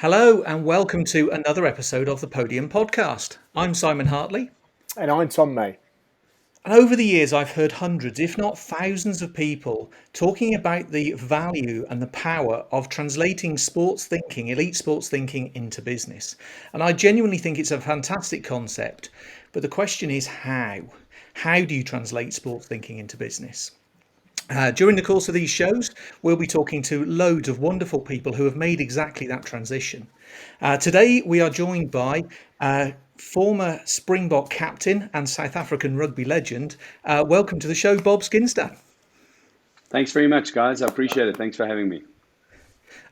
Hello and welcome to another episode of the Podium Podcast. I'm Simon Hartley, And I'm Tom May. and over the years I've heard hundreds, if not thousands, of people talking about the value and the power of translating sports thinking, elite sports thinking, into business. And I genuinely think it's a fantastic concept, but the question is how? How do you translate sports thinking into business? During the course of these shows, we'll be talking to loads of wonderful people who have made exactly that transition. Today, we are joined by former Springbok captain and South African rugby legend. Welcome to the show, Bob Skinstad. Thanks very much, guys. I appreciate it. Thanks for having me.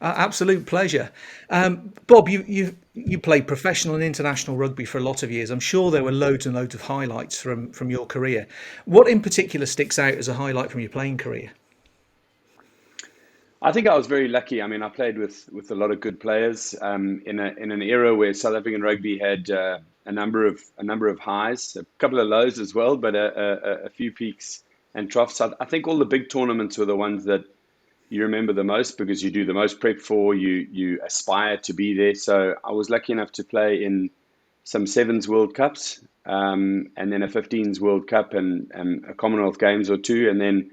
Absolute pleasure. Bob, you played professional and international rugby for a lot of years. I'm sure there were loads and loads of highlights from your career. What in particular sticks out as a highlight from your playing career? I think I was very lucky. I mean, I played with a lot of good players in an era where South African rugby had a number of highs, a couple of lows as well, but a few peaks and troughs. I think all the big tournaments were the ones that you remember the most because you do the most prep for. You aspire to be there. So I was lucky enough to play in some Sevens World Cups, and then a 15s World Cup and a Commonwealth Games or two, and then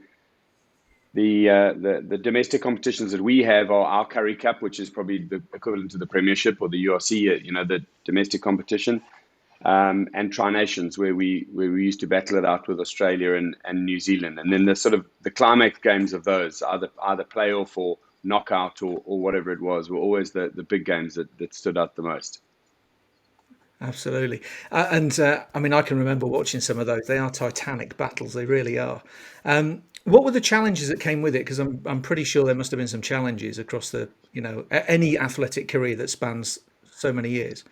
the domestic competitions that we have are our Curry Cup, which is probably the equivalent to the Premiership or the URC, the domestic competition, and Tri Nations, where we used to battle it out with Australia and New Zealand, and then the sort of the climax games of those, either playoff or knockout or whatever it was, were always the big games that stood out the most. Absolutely. I mean, I can remember watching some of those. They are titanic battles. They really are. What were the challenges that came with it? Because I'm pretty sure there must have been some challenges across any athletic career that spans so many years.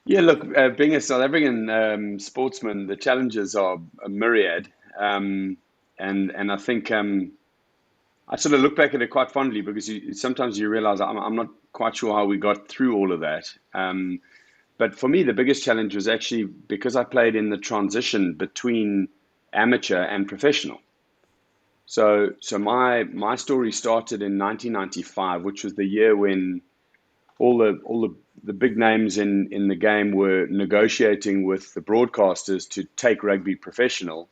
Yeah, look, being a South African sportsman, the challenges are a myriad, and I think I sort of look back at it quite fondly because sometimes you realize I'm not quite sure how we got through all of that. But for me, the biggest challenge was actually because I played in the transition between amateur and professional. So my story started in 1995, which was the year when all the big names in the game were negotiating with the broadcasters to take rugby professional.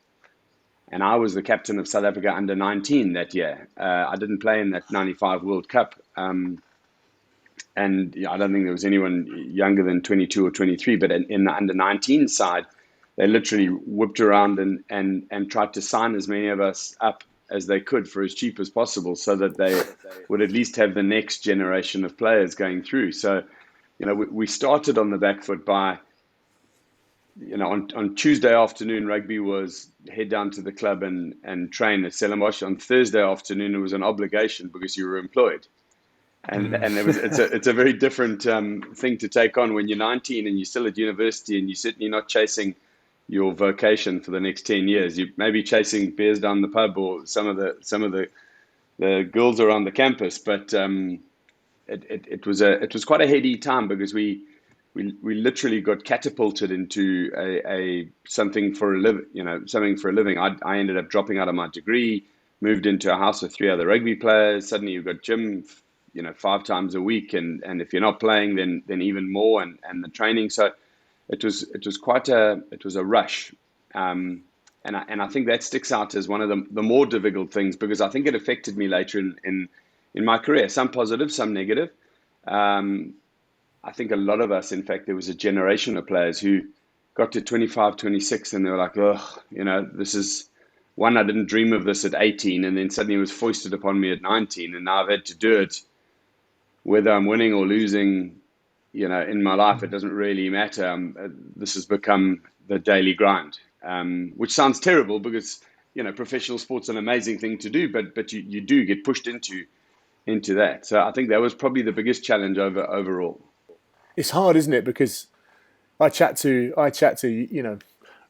And I was the captain of South Africa under 19 that year. I didn't play in that 95 World Cup. And I don't think there was anyone younger than 22 or 23. But in the under 19 side, they literally whipped around and tried to sign as many of us up as they could for as cheap as possible so that they would at least have the next generation of players going through. So, we started on the back foot by, on Tuesday afternoon, rugby was head down to the club and train at Stellenbosch. On Thursday afternoon, it was an obligation because you were employed. And it's a very different thing to take on when you're 19 and you're still at university and you're certainly not chasing your vocation for the next 10 years. You may be chasing beers down the pub or some of the girls around the campus, but it was quite a heady time because we literally got catapulted into a something for a living. I ended up dropping out of my degree, moved into a house with three other rugby players. Suddenly you've got gym, 5 times a week, and if you're not playing, then even more, and the training. So it was quite a rush, and I think that sticks out as one of the more difficult things because I think it affected me later in my career. Some positive, some negative. I think a lot of us, in fact, there was a generation of players who got to 25, 26, and they were like, this is one, I didn't dream of this at 18, and then suddenly it was foisted upon me at 19, and now I've had to do it. Whether I'm winning or losing, in my life, it doesn't really matter. This has become the daily grind, which sounds terrible because, professional sport's an amazing thing to do, but you do get pushed into that. So I think that was probably the biggest challenge overall. It's hard, isn't it? Because I chat to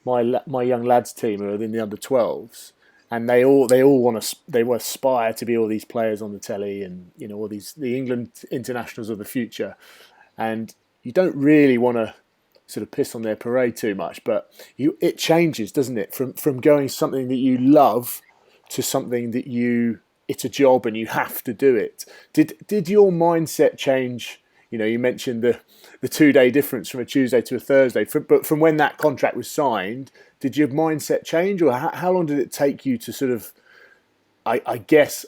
my young lads team who are in the under 12s, and they all aspire to be all these players on the telly and all the England internationals of the future, and you don't really want to sort of piss on their parade too much, but it changes, doesn't it? From going something that you love to something that you it's a job and you have to do it. Did your mindset change? You know, you mentioned the 2-day difference from a Tuesday to a Thursday, but from when that contract was signed, did your mindset change, or how long did it take you to sort of, I guess,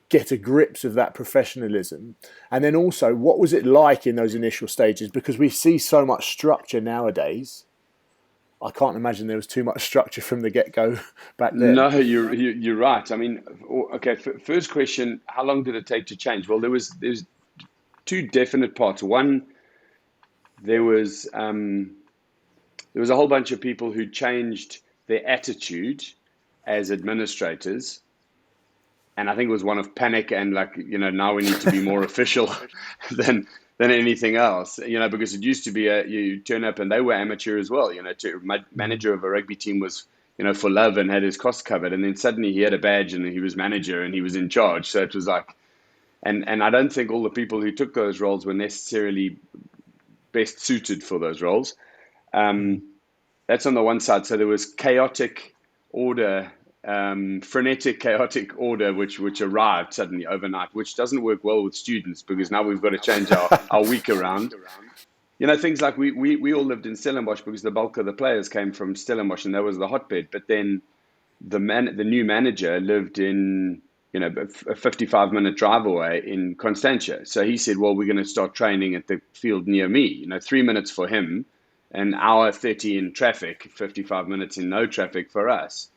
get a grips of that professionalism? And then also, what was it like in those initial stages? Because we see so much structure nowadays. I can't imagine there was too much structure from the get-go back then. No, you're right. I mean, okay. First question: how long did it take to change? Well, there's two definite parts. One, there was a whole bunch of people who changed their attitude as administrators, and I think it was one of panic and like, now we need to be more official than anything else, because it used to be you turn up and they were amateur as well. Manager of a rugby team was, for love and had his costs covered, and then suddenly he had a badge and he was manager and he was in charge. So it was like, and I don't think all the people who took those roles were necessarily best suited for those roles. That's on the one side. So there was chaotic order, frenetic, chaotic order, which arrived suddenly overnight, which doesn't work well with students, because now we've got to change our week around. Things like we all lived in Stellenbosch because the bulk of the players came from Stellenbosch and that was the hotbed. But then the new manager lived in, a 55-minute drive away in Constantia. So he said, well, we're going to start training at the field near me, 3 minutes for him, an hour 30 in traffic, 55 minutes in no traffic for us.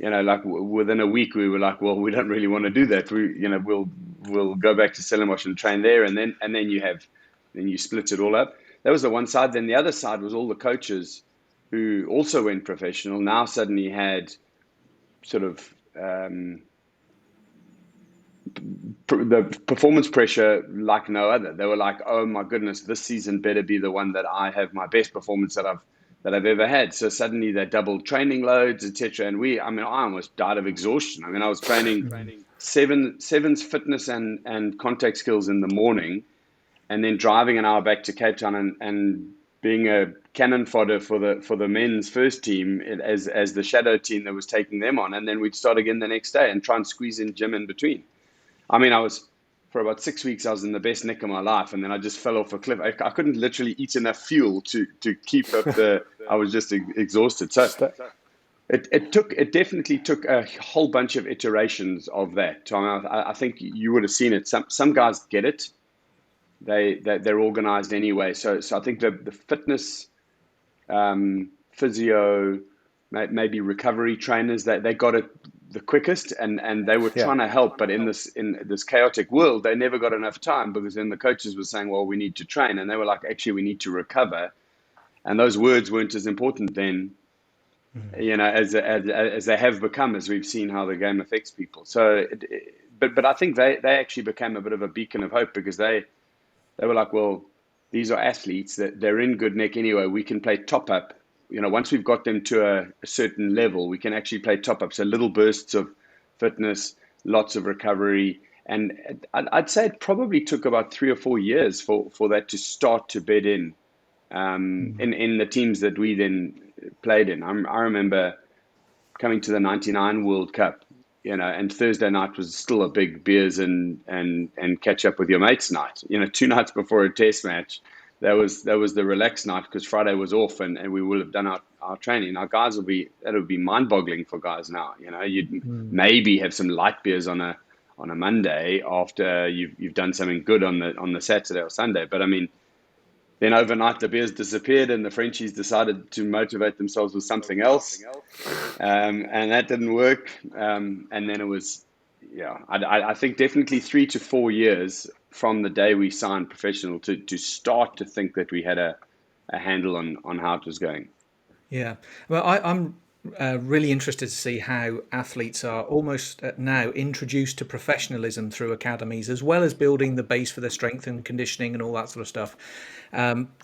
Like within a week, we were like, well, we don't really want to do that. We'll go back to Stellenbosch and train there. And then you split it all up. That was the one side. Then the other side was all the coaches who also went professional, now suddenly had sort of the performance pressure like no other. They were like, oh my goodness, this season better be the one that I have my best performance that I've ever had. So suddenly they doubled training loads, etc. And I almost died of exhaustion. I was training sevens fitness and contact skills in the morning, and then driving an hour back to Cape Town and being a cannon fodder for the men's first team as the shadow team that was taking them on. And then we'd start again the next day and try and squeeze in gym in between. For about 6 weeks, I was in the best nick of my life, and then I just fell off a cliff. I couldn't literally eat enough fuel to keep up I was just exhausted. So it definitely took a whole bunch of iterations of that. I think you would have seen it. Some guys get it. They're organized anyway. So I think the fitness, physio, maybe recovery trainers, they got it the quickest, and they were trying to help, but in this chaotic world, they never got enough time, because then the coaches were saying, well, we need to train, and they were like, actually, we need to recover, and those words weren't as important then, as they have become, as we've seen how the game affects people. So, but I think they actually became a bit of a beacon of hope, because they were like, well, these are athletes that they're in good nick anyway. We can play top up. Once we've got them to a certain level, we can actually play top up. So little bursts of fitness, lots of recovery. And I'd say it probably took about 3 or 4 years for that to start to bed in the teams that we then played in. I remember coming to the 99 World Cup, and Thursday night was still a big beers and catch up with your mates night. 2 nights before a test match. That was the relaxed night, because Friday was off and we will have done our training. Our guys that would be mind-boggling for guys now. You'd maybe have some light beers on a Monday after you've done something good on the Saturday or Sunday. But then overnight the beers disappeared and the Frenchies decided to motivate themselves with something else, and that didn't work. And then it was, I think definitely 3 to 4 years from the day we signed professional to start to think that we had a handle on how it was going. Yeah. Well, I'm really interested to see how athletes are almost now introduced to professionalism through academies, as well as building the base for their strength and conditioning and all that sort of stuff.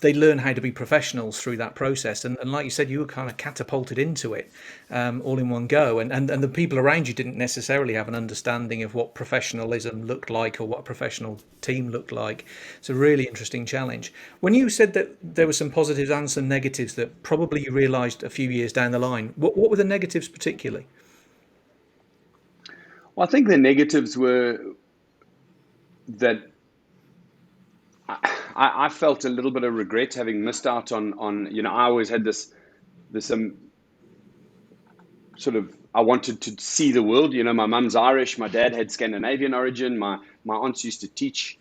They learn how to be professionals through that process. And like you said, you were kind of catapulted into it all in one go. And the people around you didn't necessarily have an understanding of what professionalism looked like or what a professional team looked like. It's a really interesting challenge. When you said that there were some positives and some negatives that probably you realised a few years down the line, what were the negatives particularly? Well, I think the negatives were that I felt a little bit of regret having missed out on I always had this sort of, I wanted to see the world. My mum's Irish, my dad had Scandinavian origin. My aunts used to teach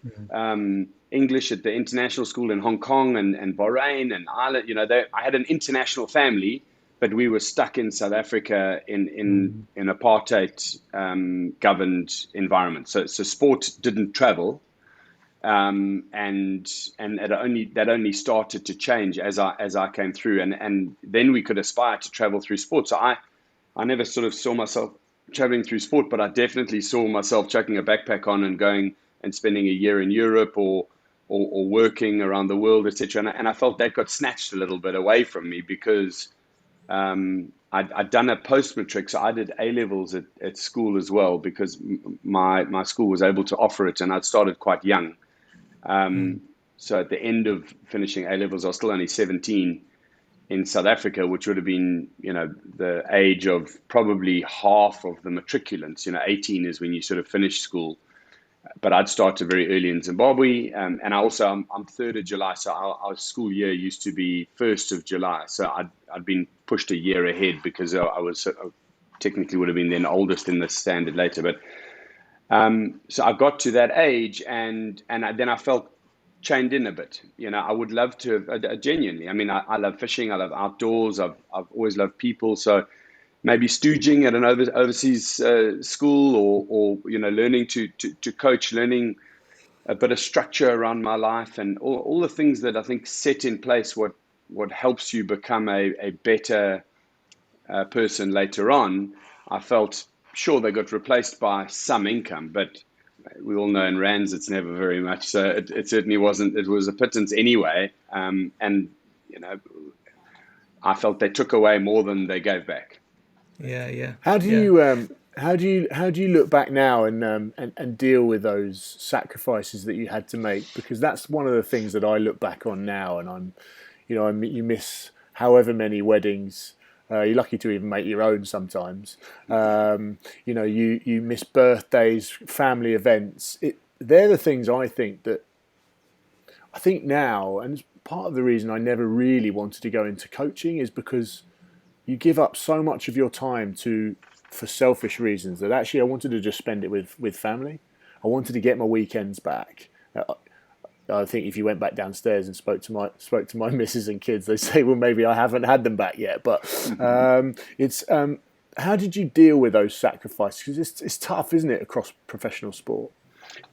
English at the international school in Hong Kong and Bahrain and Ireland. I had an international family, but we were stuck in South Africa in apartheid governed environment. So sport didn't travel. And that only started to change as I came through, and then we could aspire to travel through sport. So I never sort of saw myself traveling through sport, but I definitely saw myself chucking a backpack on and going and spending a year in Europe or working around the world, etc. And I felt that got snatched a little bit away from me because I'd done a post-matric, so I did A-levels at school as well because my school was able to offer it, and I'd started quite young. So at the end of finishing A-levels, I was still only 17 in South Africa, which would have been, the age of probably half of the matriculants. 18 is when you sort of finish school. But I'd started very early in Zimbabwe, and I'm 3rd of July, so our school year used to be 1st of July. So I'd been pushed a year ahead because I was technically would have been then oldest in the standard later. But so I got to that age, and then I felt chained in a bit. I would love to genuinely. I mean, I love fishing. I love outdoors. I've always loved people. So maybe stooging at an overseas school, or learning to coach, learning a bit of structure around my life, and all the things that I think set in place what helps you become a better person later on. I felt sure they got replaced by some income, but we all know in rands it's never very much. So it certainly wasn't. It was a pittance anyway, and I felt they took away more than they gave back. Yeah. How do you look back now and deal with those sacrifices that you had to make? Because that's one of the things that I look back on now, and you miss however many weddings. You're lucky to even make your own sometimes. You miss birthdays, family events. They're the things I think now, and part of the reason I never really wanted to go into coaching is because you give up so much of your time for selfish reasons that actually I wanted to just spend it with family. I wanted to get my weekends back. I think if you went back downstairs and spoke to my missus and kids, they say, well, maybe I haven't had them back yet. But it's how did you deal with those sacrifices? Because it's tough, isn't it, across professional sport?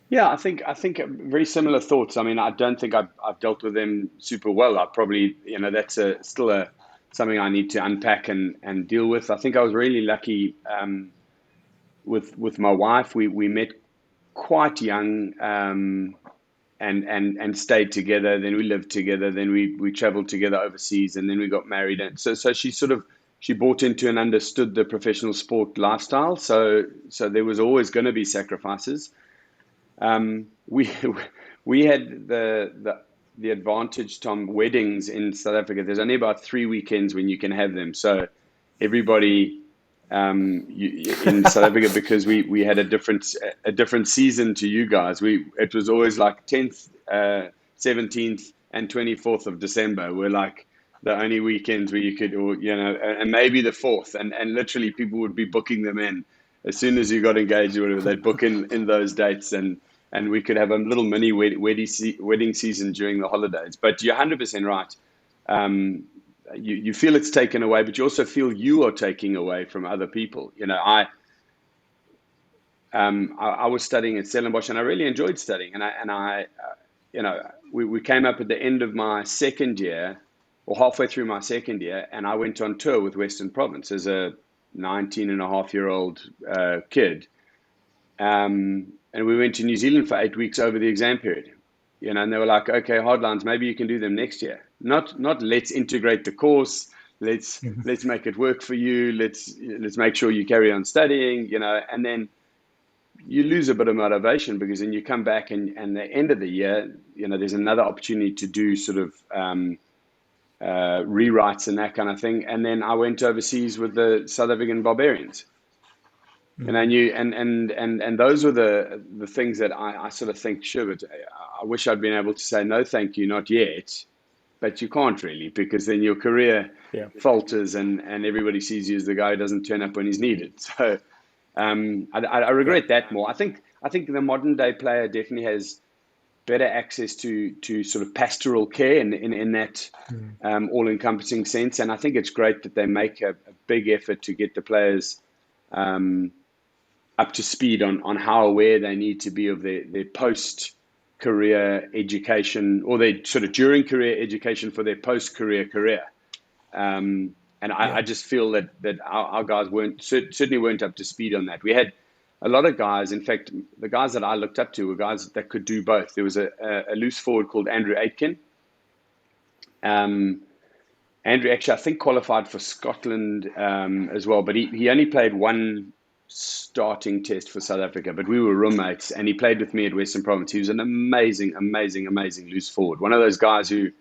Yeah, I think very similar thoughts. I mean, I don't think I've dealt with them super well. I probably, that's still something I need to unpack and deal with. I think I was really lucky with my wife. We met quite young. And stayed together. Then we lived together. Then we traveled together overseas, and then we got married. And so she bought into and understood the professional sport lifestyle. So there was always going to be sacrifices. We had the advantage, Tom, weddings in South Africa. There's only about 3 weekends when you can have them. So everybody in South Africa, because we had a different season to you guys. It was always like 10th, 17th, and 24th of December were like the only weekends where you could, and maybe the 4th, and literally people would be booking them in as soon as you got engaged or whatever. They'd book in those dates, and we could have a little mini wedding season during the holidays. But you're 100% right. You feel it's taken away, but you also feel you are taking away from other people. I was studying at Stellenbosch, and I really enjoyed studying. We came up at the end of my second year, or halfway through my second year, and I went on tour with Western Province as a 19-and-a-half-year-old kid. And we went to New Zealand for 8 weeks over the exam period. And they were like, okay, hardlines, maybe you can do them next year. Not let's integrate the course. Let's make it work for you. Let's make sure you carry on studying, and then you lose a bit of motivation, because then you come back and the end of the year, there's another opportunity to do sort of rewrites and that kind of thing. And then I went overseas with the South African Barbarians. And those were the things that I sort of think, sure, but I wish I'd been able to say no, thank you, not yet. But you can't really, because then your career Yeah. falters, and everybody sees you as the guy who doesn't turn up when he's needed. So I regret that more. I think the modern day player definitely has better access to sort of pastoral care in that all encompassing sense. And I think it's great that they make a big effort to get the players up to speed on how aware they need to be of their post-career education, or their sort of during career education for their post-career career. And I just feel that our guys certainly weren't up to speed on that. We had a lot of guys. In fact, the guys that I looked up to were guys that could do both. There was a loose forward called Andrew Aitken. Andrew actually, I think, qualified for Scotland as well, but he only played one starting test for South Africa. But we were roommates, and he played with me at Western Province. He was an amazing loose forward. One of those guys who,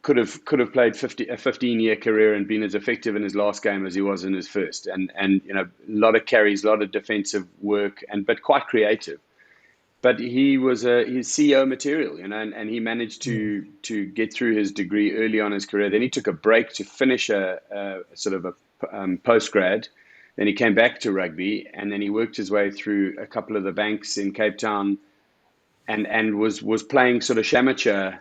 could have played a 15-year career and been as effective in his last game as he was in his first. And a lot of carries, a lot of defensive work, but quite creative. But he was his CEO material, and he managed to get through his degree early on in his career. Then he took a break to finish a sort of a post-grad. Then he came back to rugby, and then he worked his way through a couple of the banks in Cape Town, and was playing sort of amateur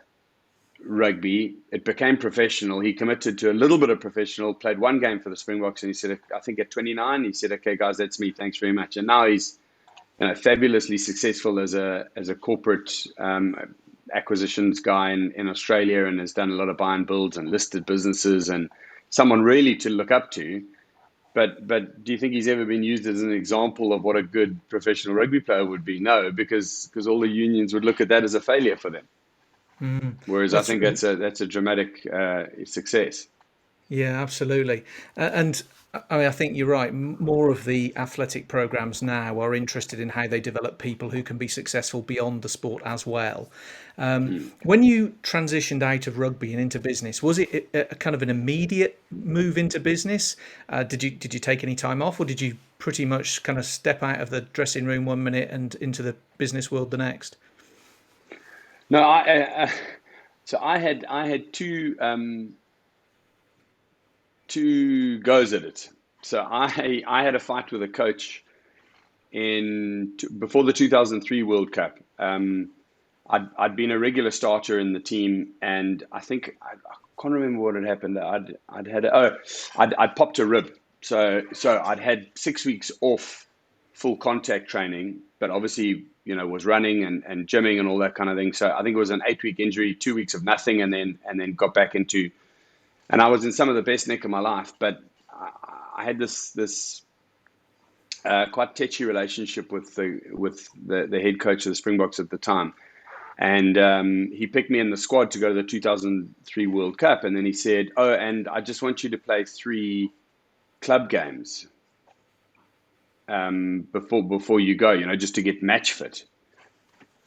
rugby. It became professional. He committed to a little bit of professional, played one game for the Springboks, and he said, I think at 29, he said, "Okay, guys, that's me. Thanks very much." And now he's fabulously successful as a corporate acquisitions guy in Australia, and has done a lot of buy and builds and listed businesses, and someone really to look up to. But do you think he's ever been used as an example of what a good professional rugby player would be? No, because all the unions would look at that as a failure for them. Whereas I think that's a dramatic success. Yeah, absolutely. And I mean, I think you're right. More of the athletic programs now are interested in how they develop people who can be successful beyond the sport as well. When you transitioned out of rugby and into business, was it a kind of an immediate move into business? Did you take any time off, or did you pretty much kind of step out of the dressing room one minute and into the business world the next? No, so I had two goes at it. So I had a fight with a coach before the 2003 World Cup. I'd been a regular starter in the team, and I think I can't remember what had happened. I'd popped a rib. So I'd had 6 weeks off full contact training, but obviously was running and gymming and all that kind of thing. So I think it was an 8-week injury, 2 weeks of nothing, and then got back into. And I was in some of the best nick of my life, but I had this quite tetchy relationship with the head coach of the Springboks at the time. And he picked me in the squad to go to the 2003 World Cup. And then he said, "Oh, and I just want you to play 3 club games before you go, just to get match fit."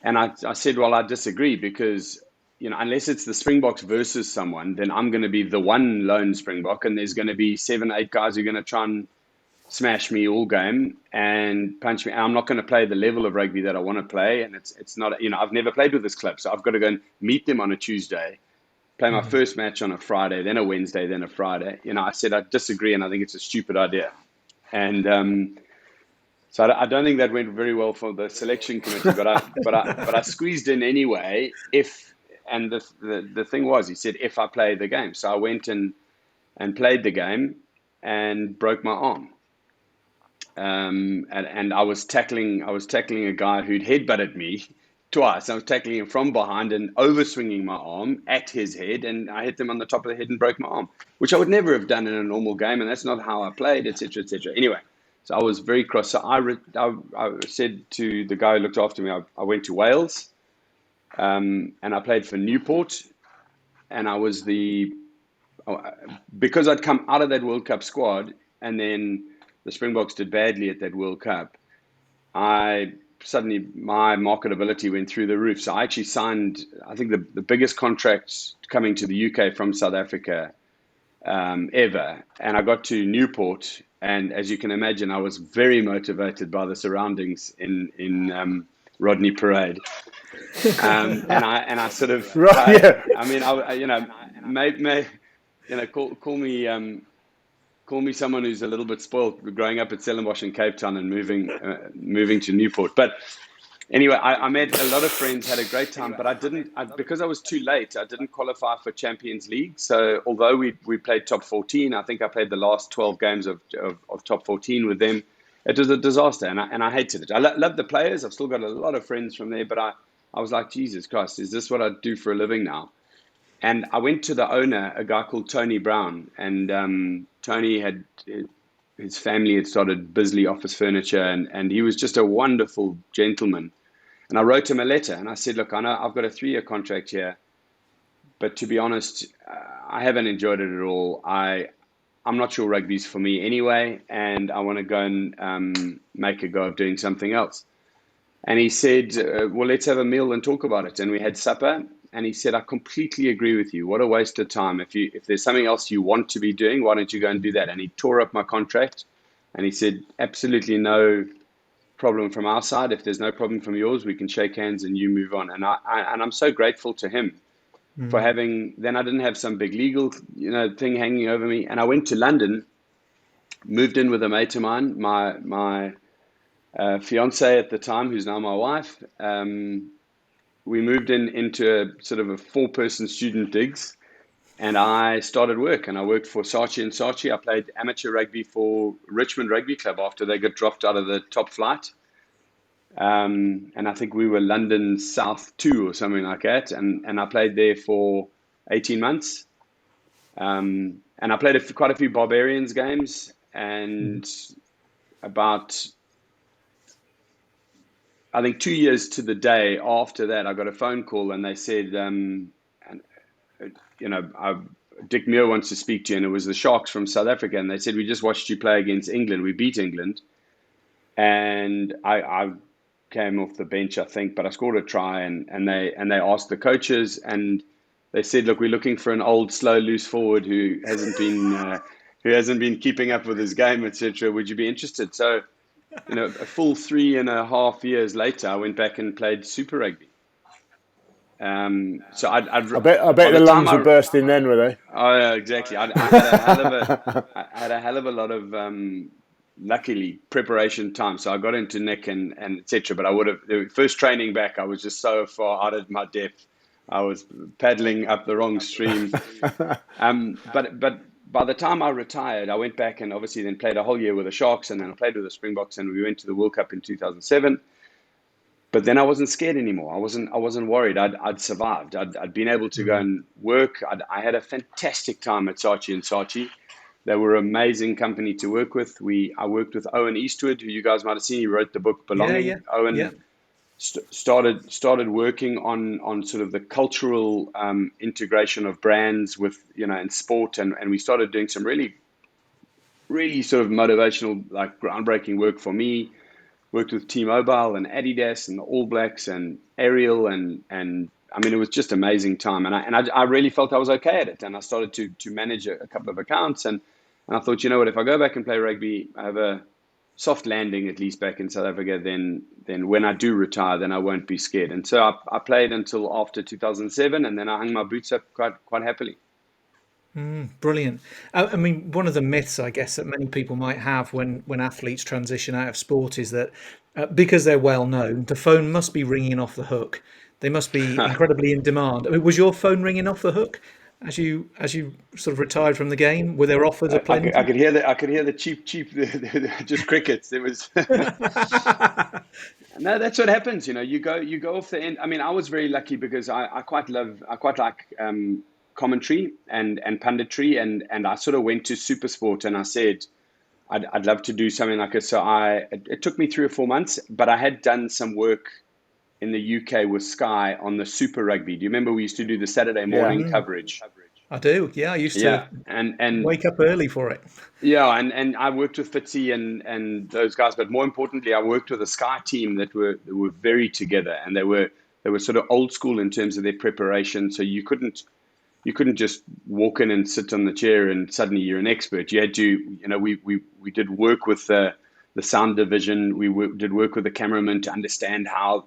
And I said, "Well, I disagree, because unless it's the Springboks versus someone, then I'm going to be the one lone Springbok, and there's going to be 7, 8 guys who are going to try and smash me all game and punch me. I'm not going to play the level of rugby that I want to play, and it's not. I've never played with this club, so I've got to go and meet them on a Tuesday, play my first match on a Friday, then a Wednesday, then a Friday." I said I disagree, and I think it's a stupid idea. And so I don't think that went very well for the selection committee, but I squeezed in anyway. And the thing was, he said, if I play the game. So I went and played the game and broke my arm. And I was tackling a guy who'd headbutted me twice. I was tackling him from behind and overswinging my arm at his head, and I hit him on the top of the head and broke my arm, which I would never have done in a normal game, and that's not how I played, etc., etc. Anyway, so I was very cross. So I said to the guy who looked after me, I went to Wales. And I played for Newport, and I was because I'd come out of that World Cup squad, and then the Springboks did badly at that World Cup. Suddenly my marketability went through the roof. So I actually signed, I think, the biggest contract coming to the UK from South Africa ever. And I got to Newport, And as you can imagine, I was very motivated by the surroundings in Rodney Parade. And I sort of, Right, yeah. I mean, may call me someone who's a little bit spoiled, growing up at Stellenbosch in Cape Town and moving to Newport. But anyway, I made a lot of friends, had a great time, but because I was too late, I didn't qualify for Champions League. So although we played top 14, I think I played the last 12 games of top 14 with them. It was a disaster, and I hated it. I love the players. I've still got a lot of friends from there, but I was like, Jesus Christ, is this what I do for a living now? And I went to the owner, a guy called Tony Brown, and Tony his family had started Bisley Office Furniture, and he was just a wonderful gentleman. And I wrote him a letter, and I said, look, I know I've got a 3-year contract here, but to be honest, I haven't enjoyed it at all. I'm not sure rugby's for me anyway, and I want to go and make a go of doing something else. And he said, well, let's have a meal and talk about it. And we had supper, and he said, I completely agree with you. What a waste of time. If there's something else you want to be doing, why don't you go and do that? And he tore up my contract, and he said, absolutely no problem from our side. If there's no problem from yours, we can shake hands and you move on. And I'm so grateful to him for having. Then I didn't have some big legal thing hanging over me, and I went to London, moved in with a mate of mine, my fiance at the time, who's now my wife. We moved into a sort of a 4-person student digs, and I started work, and I worked for Saatchi and Saatchi. I played amateur rugby for Richmond Rugby Club after they got dropped out of the top flight. And I think we were London South 2 or something like that. And I played there for 18 months. And I played quite a few Barbarians games. And about, I think 2 years to the day after that, I got a phone call, and they said, Dick Muir wants to speak to you. And it was the Sharks from South Africa. And they said, we just watched you play against England. We beat England. And I came off the bench, I think, but I scored a try, and they asked the coaches, and they said, look, we're looking for an old, slow, loose forward who hasn't been keeping up with his game, etc. Would you be interested? So, a full 3.5 years later, I went back and played Super Rugby. So I bet the lungs were bursting then, were they? Oh, yeah, exactly. I had a hell of a lot of luckily preparation time, so I got into Nick and etc. But the first training back, I was just so far out of my depth. I was paddling up the wrong stream. But by the time I retired, I went back and obviously then played a whole year with the Sharks, and then I played with the Springboks, and we went to the World Cup in 2007. But then I wasn't scared anymore. I wasn't worried. I'd survived. I'd been able to go and work. I had a fantastic time at Saatchi and Saatchi. They were an amazing company to work with. I worked with Owen Eastwood, who you guys might have seen. He wrote the book Belonging. Yeah. Owen started working on sort of the cultural integration of brands with in sport, and we started doing some really, really sort of motivational, like groundbreaking work for me. Worked with T-Mobile and Adidas and the All Blacks and Ariel, and I mean, it was just amazing time, and I really felt I was okay at it, and I started to manage a couple of accounts, and I thought, you know what, if I go back and play rugby, I have a soft landing at least back in South Africa, then when I do retire, then I won't be scared. And so I played until after 2007, and then I hung my boots up quite happily. Brilliant. I mean, one of the myths, I guess, that many people might have when athletes transition out of sport is that because they're well known, the phone must be ringing off the hook. They must be incredibly in demand. I mean, was your phone ringing off the hook as you sort of retired from the game? Were there offers aplenty? I could hear the cheap just crickets. It was no, that's what happens. You go off the end. I mean, I was very lucky because I quite like commentary and punditry, and I sort of went to SuperSport and I said I'd love to do something like this. So it took me 3 or 4 months, but I had done some work in the UK with Sky on the Super Rugby. Do you remember we used to do the Saturday morning coverage? I do. Yeah, I used to and wake up early for it. Yeah, and I worked with Fitzy and those guys, but more importantly, I worked with a Sky team that were very together, and they were sort of old school in terms of their preparation. So you couldn't you couldn't just walk in and sit on the chair and suddenly you're an expert. You had to, we did work with the sound division. Did work with the cameraman to understand how,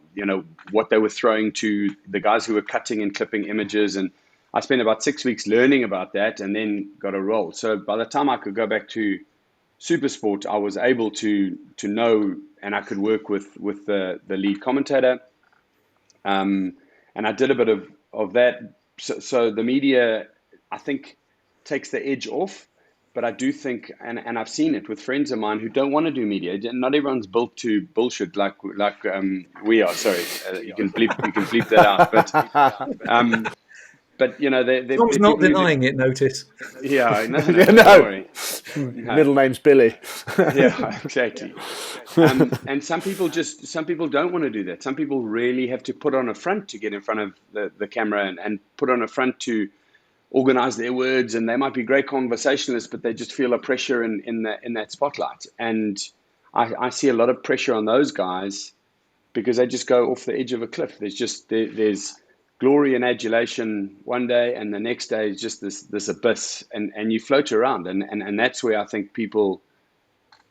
what they were throwing to the guys who were cutting and clipping images. And I spent about 6 weeks learning about that and then got a role. So by the time I could go back to Supersport, I was able to know, and I could work with the lead commentator. And I did a bit of that. So the media, I think, takes the edge off. But I do think, and I've seen it with friends of mine who don't want to do media. Not everyone's built to bullshit like we are. Sorry, you can bleep that out. But they're Tom's not people denying it. Notice. Yeah, no, Yeah, don't no. worry. No. Middle name's Billy. Yeah, exactly. And some people don't want to do that. Some people really have to put on a front to get in front of the camera and put on a front to organize their words, and they might be great conversationalists, but they just feel a pressure in that spotlight. And I see a lot of pressure on those guys because they just go off the edge of a cliff. There's glory and adulation one day, and the next day is just this abyss, and you float around, and that's where I think people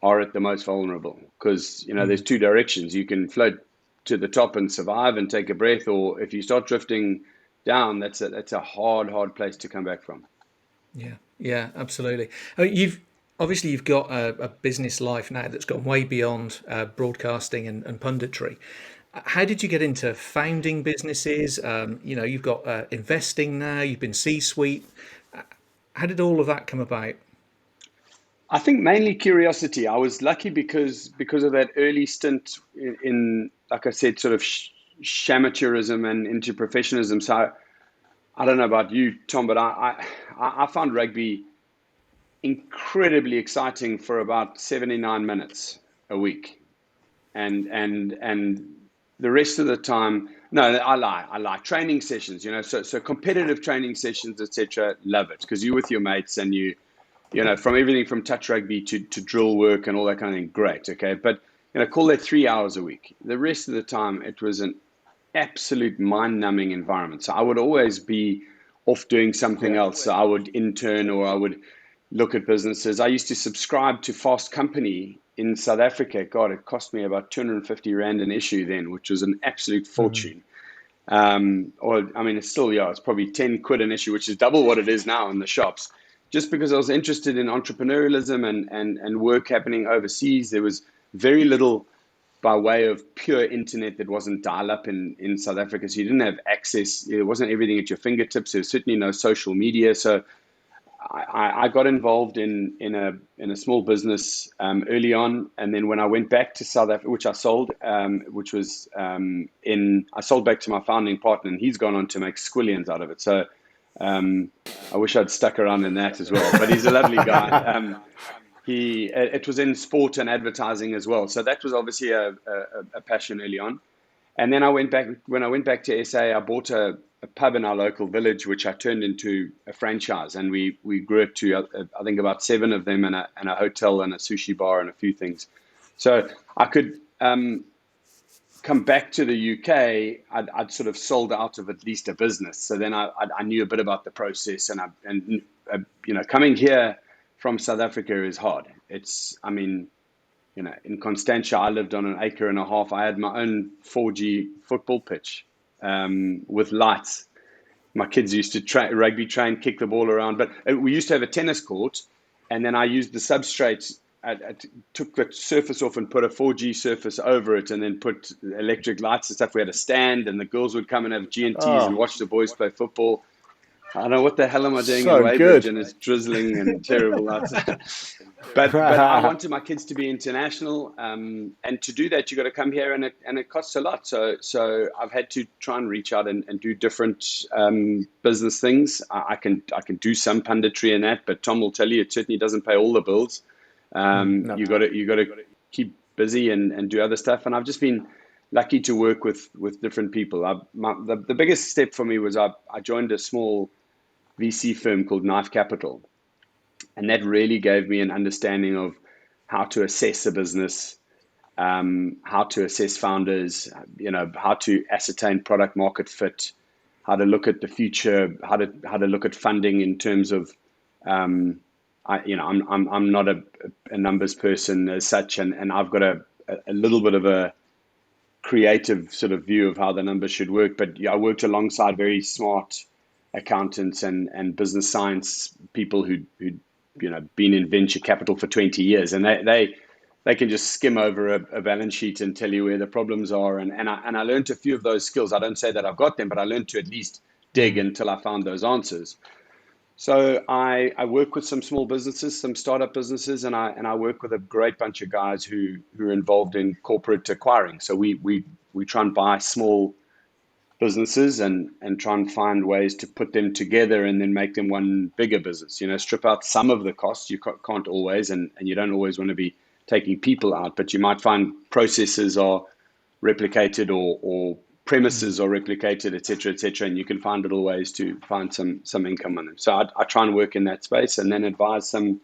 are at the most vulnerable, because there's two directions. You can float to the top and survive and take a breath, or if you start drifting down, that's a hard place to come back from. Yeah, absolutely. You've got a business life now that's gone way beyond broadcasting and punditry. How did you get into founding businesses? You've got investing now. You've been C-suite. How did all of that come about? I think mainly curiosity. I was lucky because of that early stint in like I said, sort of amateurism and into professionalism. So I don't know about you, Tom, but I found rugby incredibly exciting for about 79 minutes a week, and the rest of the time, no, I lie. Training sessions, so competitive training sessions, etc. Love it because you're with your mates and from everything from touch rugby to drill work and all that kind of thing. Great, okay, but call that 3 hours a week. The rest of the time, it was an absolute mind-numbing environment. So I would always be off doing something else. So I would intern or I would look at businesses. I used to subscribe to Fast Company in South Africa. God, it cost me about 250 Rand an issue then, which was an absolute fortune. It's still, it's probably 10 quid an issue, which is double what it is now in the shops. Just because I was interested in entrepreneurialism and work happening overseas. There was very little by way of pure internet that wasn't dial-up in South Africa. So you didn't have access. It wasn't everything at your fingertips. There was certainly no social media. So I got involved in a small business early on, and then when I went back to South Africa, which I sold, I sold back to my founding partner, and he's gone on to make squillions out of it. So I wish I'd stuck around in that as well. But he's a lovely guy. It was in sport and advertising as well, so that was obviously a passion early on. And then when I went back to SA, I bought a pub in our local village, which I turned into a franchise, and we grew it to I think about 7 of them, and a hotel and a sushi bar and a few things. So I could come back to the UK. I'd sort of sold out of at least a business, so then I knew a bit about the process, and coming here from South Africa is hard. In Constantia, I lived on an acre and a half. I had my own 4G football pitch with lights. My kids used to rugby train, kick the ball around. But we used to have a tennis court, and then I used the substrate. I took the surface off and put a 4G surface over it, and then put electric lights and stuff. We had a stand, and the girls would come and have G&Ts and watch the boys play football. I don't know what the hell am I doing in Weybridge, and it's drizzling and terrible outside. But I wanted my kids to be international, and to do that, you got to come here, and it costs a lot. So I've had to try and reach out and do different business things. I can do some punditry in that, but Tom will tell you it certainly doesn't pay all the bills. No. You got to keep busy and do other stuff. And I've just been lucky to work with different people. The biggest step for me was I joined a small VC firm called Knife Capital. And that really gave me an understanding of how to assess a business, how to assess founders, how to ascertain product market fit, how to look at the future, how to look at funding in terms of, I'm not a numbers person as such, and I've got a little bit of a creative sort of view of how the numbers should work. But yeah, I worked alongside very smart accountants and business science people who been in venture capital for 20 years, and they can just skim over a balance sheet and tell you where the problems are. And I learned a few of those skills. I don't say that I've got them, but I learned to at least dig until I found those answers. So I work with some small businesses, some startup businesses, and I work with a great bunch of guys who are involved in corporate acquiring. So we try and buy small businesses and try and find ways to put them together and then make them one bigger business. Strip out some of the costs. You can't always, and you don't always want to be taking people out, but you might find processes are replicated or premises are replicated, etc., and you can find little ways to find some income on them. So I try and work in that space, and then advise some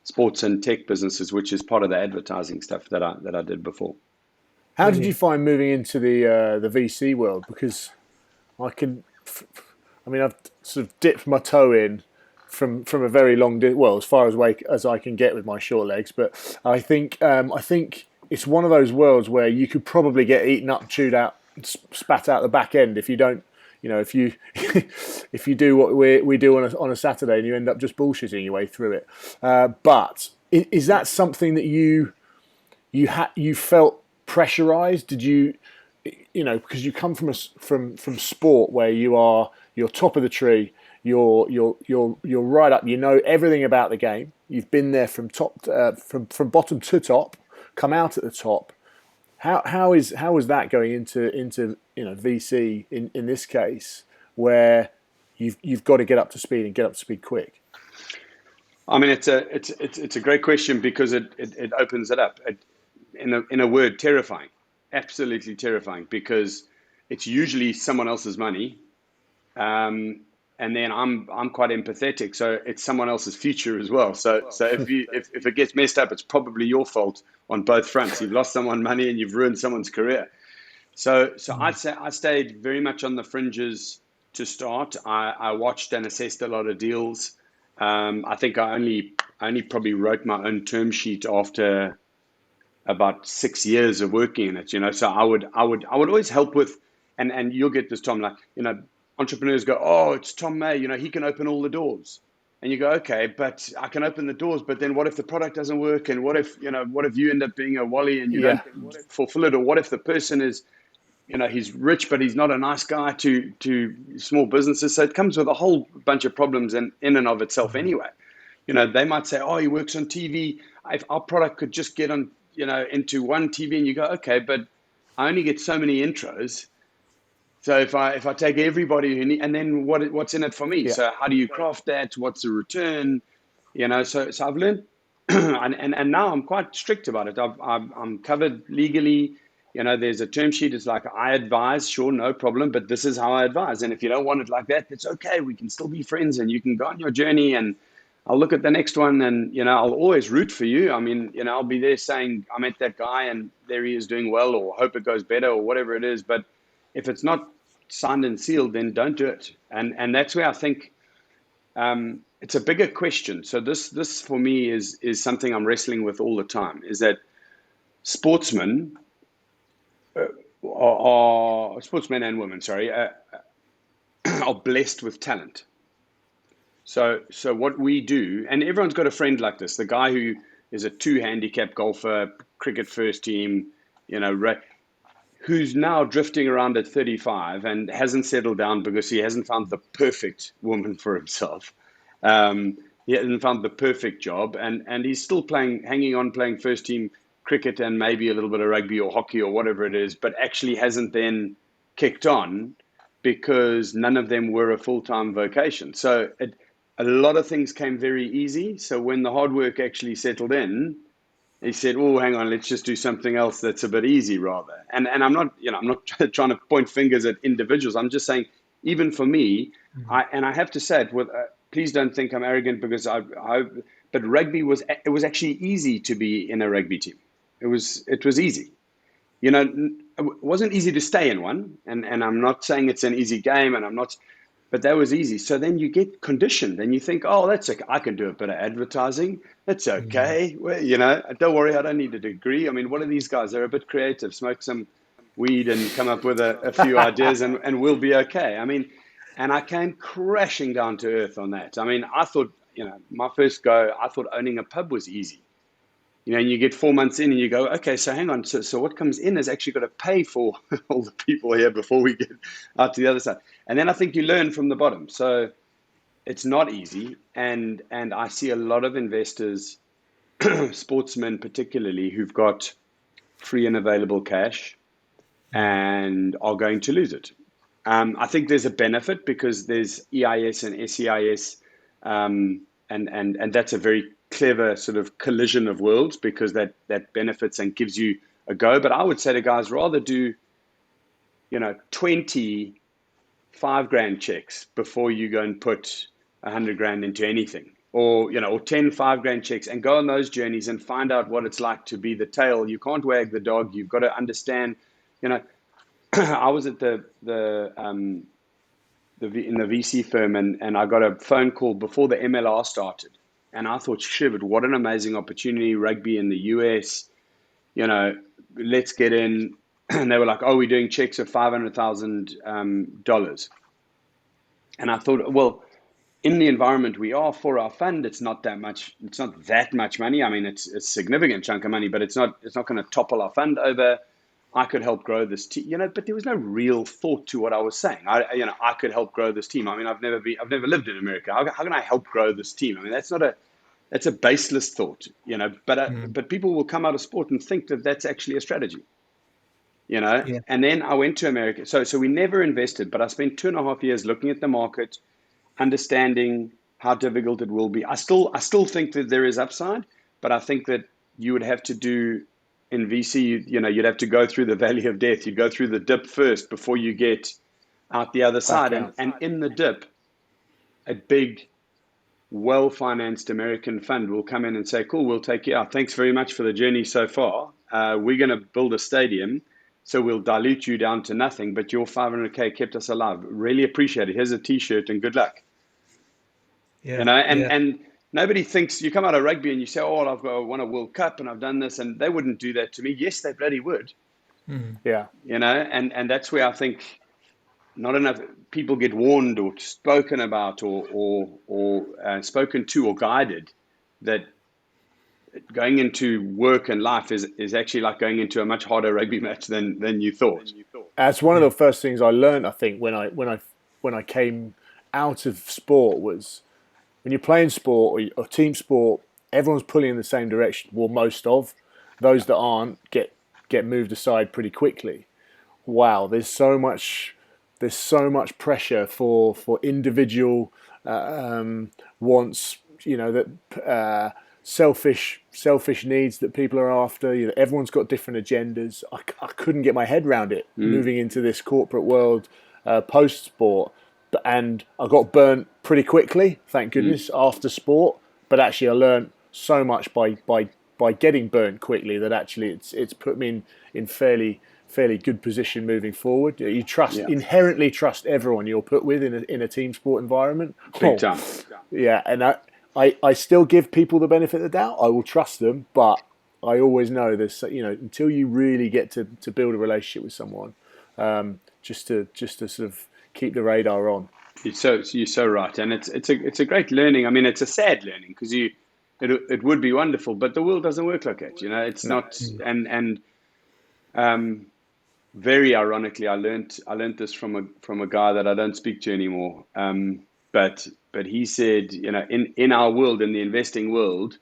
sports and tech businesses, which is part of the advertising stuff that I did before. How did you find moving into the VC world? Because I've sort of dipped my toe in from a very long as far away as I can get with my short legs. But I think it's one of those worlds where you could probably get eaten up, chewed out, spat out the back end if you don't. If you if you do what we do on a Saturday and you end up just bullshitting your way through it. But is that something that you felt pressurized? Did you? Because you come from sport where you're top of the tree, you're right up. You know everything about the game. You've been there from from bottom to top, come out at the top. How is that going into VC in this case, where you've got to get up to speed and get up to speed quick? I mean, it's a great question because it opens it up. In a word, terrifying. Absolutely terrifying, because it's usually someone else's money, and then I'm quite empathetic, so it's someone else's future as well. So if it gets messed up, it's probably your fault on both fronts. You've lost someone money and you've ruined someone's career. So I'd say I stayed very much on the fringes to start. I watched and assessed a lot of deals. I think I only probably wrote my own term sheet after about 6 years of working in it, So I would always help with, and you'll get this, Tom, like, entrepreneurs go, oh, it's Tom May, he can open all the doors. And you go, okay, but I can open the doors, but then what if the product doesn't work? And what if you end up being a Wally and you don't fulfill it? Or what if the person is, he's rich, but he's not a nice guy to small businesses? So it comes with a whole bunch of problems in and of itself anyway. They might say, oh, he works on TV. If our product could just get on, into one TV, and you go, okay, but I only get so many intros. So if I take everybody who need, and then what's in it for me? Yeah. So how do you craft that? What's the return? So I've learned, and now I'm quite strict about it. I'm covered legally. There's a term sheet. It's like, I advise, sure, no problem, but this is how I advise. And if you don't want it like that, it's okay. We can still be friends, and you can go on your journey, and I'll look at the next one, and I'll always root for you. I mean, I'll be there saying I met that guy and there he is doing well, or hope it goes better, or whatever it is. But if it's not signed and sealed, then don't do it. And that's where I think it's a bigger question. So this for me is something I'm wrestling with all the time. Is that sportsmen sportsmen and women, are blessed with talent. So what we do, and everyone's got a friend like this, the guy who is a 2 handicap golfer, cricket first team, who's now drifting around at 35 and hasn't settled down because he hasn't found the perfect woman for himself. He hasn't found the perfect job, and he's still hanging playing first team cricket and maybe a little bit of rugby or hockey or whatever it is, but actually hasn't then kicked on because none of them were a full-time vocation. So a lot of things came very easy. So when the hard work actually settled in, he said, "Oh, hang on, let's just do something else that's a bit eeasy rather." And I'm not, I'm not trying to point fingers at individuals. I'm just saying, even for me, I have to say it with, please don't think I'm arrogant, because but rugby was actually easy to be in a rugby team. It was easy. It wasn't easy to stay in one, and I'm not saying it's an easy game, and I'm not, but that was easy. So then you get conditioned, and you think, oh, that's okay. I can do a bit of advertising. That's okay. Well, don't worry, I don't need a degree. I mean, what are these guys? They're a bit creative. Smoke some weed and come up with a few ideas, and we'll be okay. I mean, and I came crashing down to earth on that. I mean, I thought, my first go, I thought owning a pub was easy. And you get 4 months in and you go, okay, so hang on. So what comes in is actually got to pay for all the people here before we get out to the other side. And then I think you learn from the bottom. So it's not easy. And I see a lot of investors, sportsmen particularly, who've got free and available cash and are going to lose it. I think there's a benefit because there's EIS and SEIS, and that's a very clever sort of collision of worlds because that benefits and gives you a go. But I would say to guys, rather do 20 $5,000 checks before you go and put $100,000 into anything, or 10 $5,000 checks, and go on those journeys and find out what it's like to be the tail. You can't wag the dog. You've got to understand. I was at in the VC firm, and I got a phone call before the MLR started. And I thought, shit, what an amazing opportunity, rugby in the US, let's get in. And they were like, oh, we're doing checks of $500,000. And I thought, well, in the environment we are for our fund, it's not that much money. I mean, it's a significant chunk of money, but it's not going to topple our fund over. I could help grow this team, but there was no real thought to what I was saying. I could help grow this team. I mean, I've never lived in America. How can I help grow this team? I mean, that's a baseless thought, but people will come out of sport and think that that's actually a strategy, Yeah. And then I went to America. So we never invested, but I spent 2.5 years looking at the market, understanding how difficult it will be. I still think that there is upside, but I think that you would have to do. In VC, you'd have to go through the valley of death. You'd go through the dip first before you get out the other side. And in the dip, a big, well-financed American fund will come in and say, cool, we'll take you out. Thanks very much for the journey so far. We're going to build a stadium, so we'll dilute you down to nothing, but your $500K kept us alive. Really appreciate it. Here's a T-shirt and good luck. Yeah. And nobody thinks, you come out of rugby and you say, oh, I've won a World Cup and I've done this, and they wouldn't do that to me. Yes, they bloody would. Yeah. And that's where I think not enough people get warned or spoken about or spoken to or guided that going into work and life is actually like going into a much harder rugby match than you thought. That's one of the first things I learned, I think, when I came out of sport was, when you're playing sport or team sport, everyone's pulling in the same direction. Well, most of those that aren't get moved aside pretty quickly. Wow, there's so much pressure for individual wants. That selfish needs that people are after. Everyone's got different agendas. I couldn't get my head around it moving into this corporate world post sport. And I got burnt pretty quickly, thank goodness, after sport. But actually, I learned so much by getting burnt quickly that actually it's put me in fairly good position moving forward. You inherently trust everyone you're put with in a team sport environment. Big time. Yeah, and I still give people the benefit of the doubt. I will trust them, but I always know there's until you really get to build a relationship with someone, just to sort of keep the radar on. You're so right, and it's a great learning. I mean, it's a sad learning because it would be wonderful, but the world doesn't work like that. It's not. And very ironically, I learned this from a guy that I don't speak to anymore. But he said, in our world, in the investing world,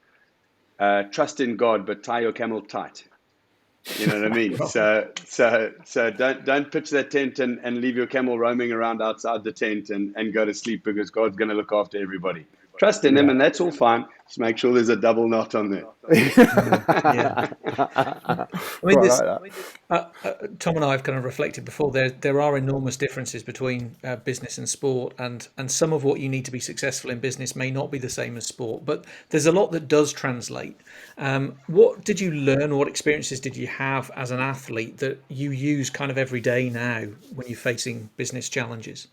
trust in God, but tie your camel tight. You know what I mean? So don't pitch that tent and leave your camel roaming around outside the tent and go to sleep, because God's going to look after everybody. trust in him, and that's all fine. Just make sure there's a double knot on there. Yeah. I mean, Quite this, like that. Tom and I have kind of reflected before. There are enormous differences between business and sport, and some of what you need to be successful in business may not be the same as sport. But there's a lot that does translate. What did you learn? What experiences did you have as an athlete that you use kind of every day now when you're facing business challenges?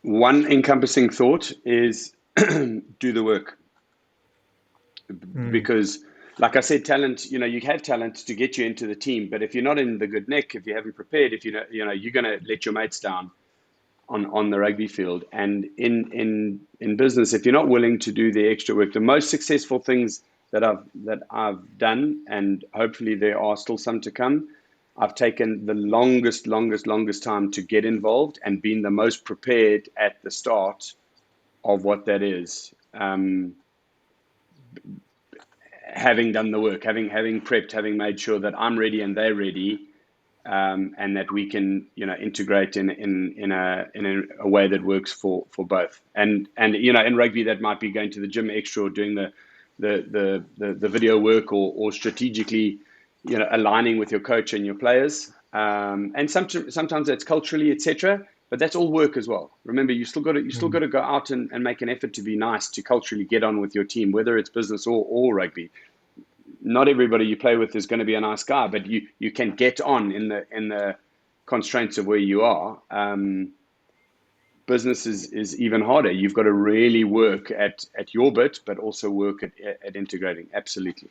One encompassing thought is do the work. Because, like I said, talent, you have talent to get you into the team, but if you're not in the good nick, if you haven't prepared, if you're going to let your mates down on the rugby field. And in business, if you're not willing to do the extra work, the most successful things that I've done, and hopefully there are still some to come, I've taken the longest time to get involved and been the most prepared at the start of what that is. Having done the work, having prepped, having made sure that I'm ready and they're ready, and that we can integrate in a way that works for both. And in rugby that might be going to the gym extra, or doing the video work, or strategically aligning with your coach and your players. And sometimes that's culturally, etc. But that's all work as well. Remember, you still got to go out and make an effort to be nice, to culturally get on with your team, whether it's business or rugby. Not everybody you play with is going to be a nice guy, but you can get on in the constraints of where you are. Business is even harder. You've got to really work at your bit, but also work at integrating. Absolutely.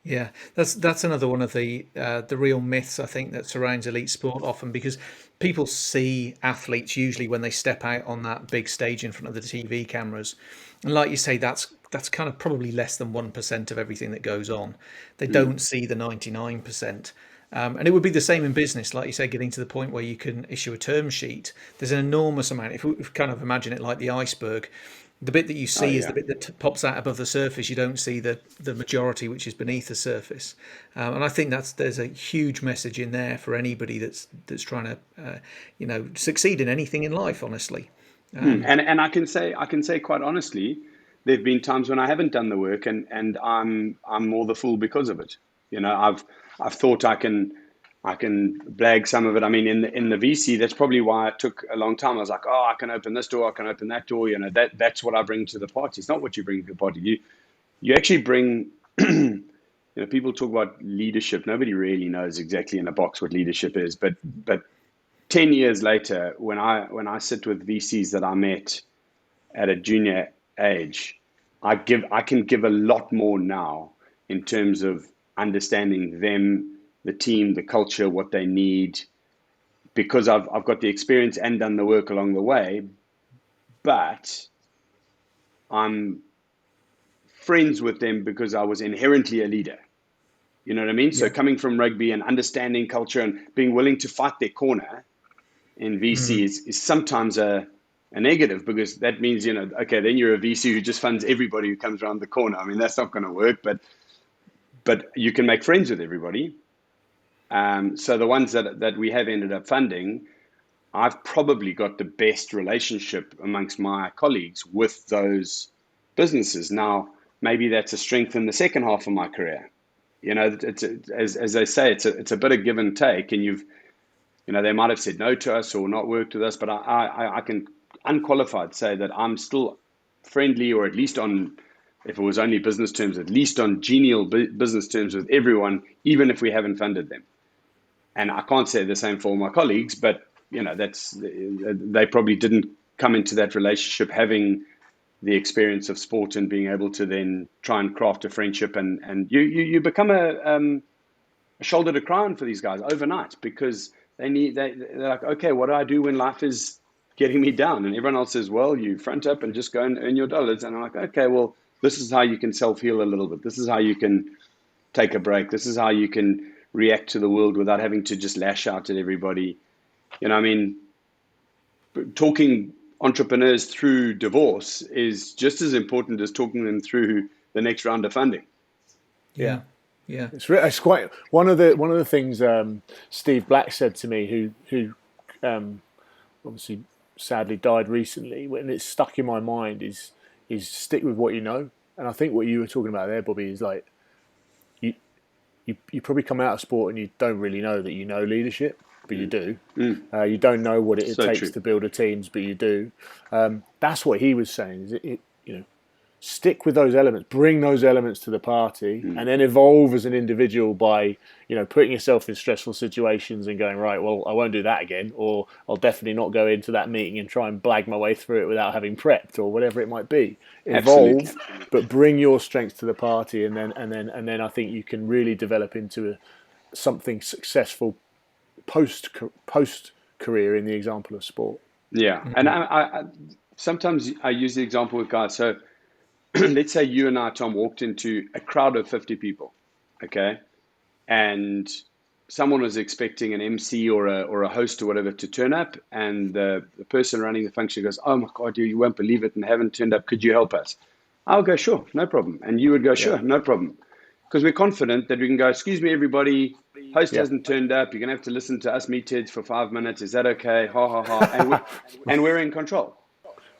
Yeah, that's another one of the real myths, I think, that surrounds elite sport often, because people see athletes usually when they step out on that big stage in front of the TV cameras, and like you say, that's kind of probably less than 1% of everything that goes on. They don't see the 99%. And it would be the same in business, like you say, getting to the point where you can issue a term sheet. There's an enormous amount. If we kind of imagine it like the iceberg, the bit that you see is the bit that pops out above the surface. You don't see the majority, which is beneath the surface. And I think there's a huge message in there for anybody that's trying to succeed in anything in life, honestly. And I can say quite honestly, there've been times when I haven't done the work, and I'm more the fool because of it. I've thought I can blag some of it. I mean, in the VC, that's probably why it took a long time. I was like, oh, I can open this door, I can open that door. That's what I bring to the party. It's not what you bring to the party. You actually bring. People talk about leadership. Nobody really knows exactly in a box what leadership is. But 10 years later, when I sit with VCs that I met at a junior age, I can give a lot more now in terms of understanding them, the team, the culture, what they need, because I've got the experience and done the work along the way. But I'm friends with them because I was inherently a leader. You know what I mean? Yeah. So coming from rugby and understanding culture and being willing to fight their corner in VC is sometimes a negative, because that means, okay, then you're a VC who just funds everybody who comes around the corner. I mean, that's not going to work, but you can make friends with everybody. So the ones that we have ended up funding, I've probably got the best relationship amongst my colleagues with those businesses. Now, maybe that's a strength in the second half of my career. It's as they say, it's a bit of give and take, and they might have said no to us or not worked with us, but I can unqualified say that I'm still friendly, or at least on, if it was only business terms, at least on genial business terms with everyone, even if we haven't funded them. And I can't say the same for all my colleagues, but they probably didn't come into that relationship having the experience of sport and being able to then try and craft a friendship, and you become a shoulder to cry on for these guys overnight, because they're like, okay, what do I do when life is getting me down? And everyone else says, well, you front up and just go and earn your dollars. And I'm like, okay, well, this is how you can self-heal a little bit. This is how you can take a break. This is how you can react to the world without having to just lash out at everybody. I mean, talking entrepreneurs through divorce is just as important as talking them through the next round of funding. Yeah. It's quite one of the things Steve Black said to me, who obviously sadly died recently, and it's stuck in my mind, is stick with what you know. And I think what you were talking about there, Bobby, is like you probably come out of sport and you don't really know that you know leadership, but you do. You don't know what it So takes true. to build a teams, but you do. That's what he was saying. Is stick with those elements, bring those elements to the party, and then evolve as an individual by, putting yourself in stressful situations and going, right, well, I won't do that again, or I'll definitely not go into that meeting and try and blag my way through it without having prepped, or whatever it might be. Evolve, Absolutely. but bring your strengths to the party, and then I think you can really develop into something successful post career in the example of sport. Yeah. And I sometimes I use the example with guys. So let's say you and I, Tom, walked into a crowd of 50 people, okay? And someone was expecting an MC or a host or whatever to turn up, and the person running the function goes, "Oh my God, you won't believe it, and they haven't turned up. Could you help us?" I'll go, "Sure, no problem." And you would go, "Sure, no problem." Because we're confident that we can go, "Excuse me, everybody, host hasn't turned up. You're going to have to listen to us meatheads for 5 minutes. Is that okay? Ha, ha, ha." And we're in control.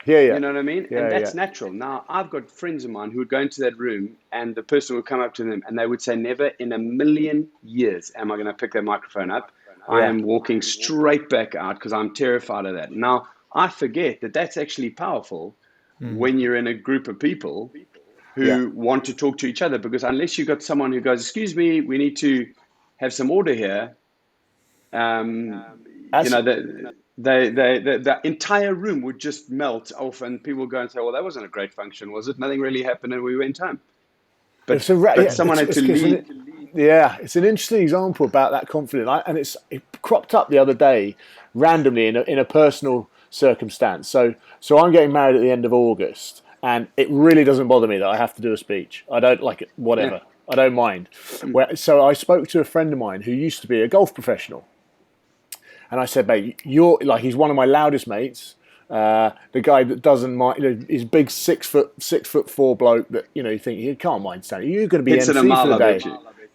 Yeah. You know what I mean? Yeah, And that's natural. Now, I've got friends of mine who would go into that room and the person would come up to them and they would say, "Never in a million years am I going to pick that microphone up. I am walking straight back out because I'm terrified of that." Now, I forget that that's actually powerful when you're in a group of people who want to talk to each other, because unless you've got someone who goes, "Excuse me, we need to have some order here," the entire room would just melt off, and people would go and say, "Well, that wasn't a great function, was it? Nothing really happened, and we went home." But someone had to lead. It's an interesting example about that confidence, and it cropped up the other day randomly in a personal circumstance. So I'm getting married at the end of August, and it really doesn't bother me that I have to do a speech. I don't like it, whatever. Yeah. I don't mind. So I spoke to a friend of mine who used to be a golf professional. And I said, "Mate, he's one of my loudest mates. The guy that doesn't mind, he's big 6'4" bloke that you think he can't mind standing. You're going to be Hits MC it a mile, for the I day." bet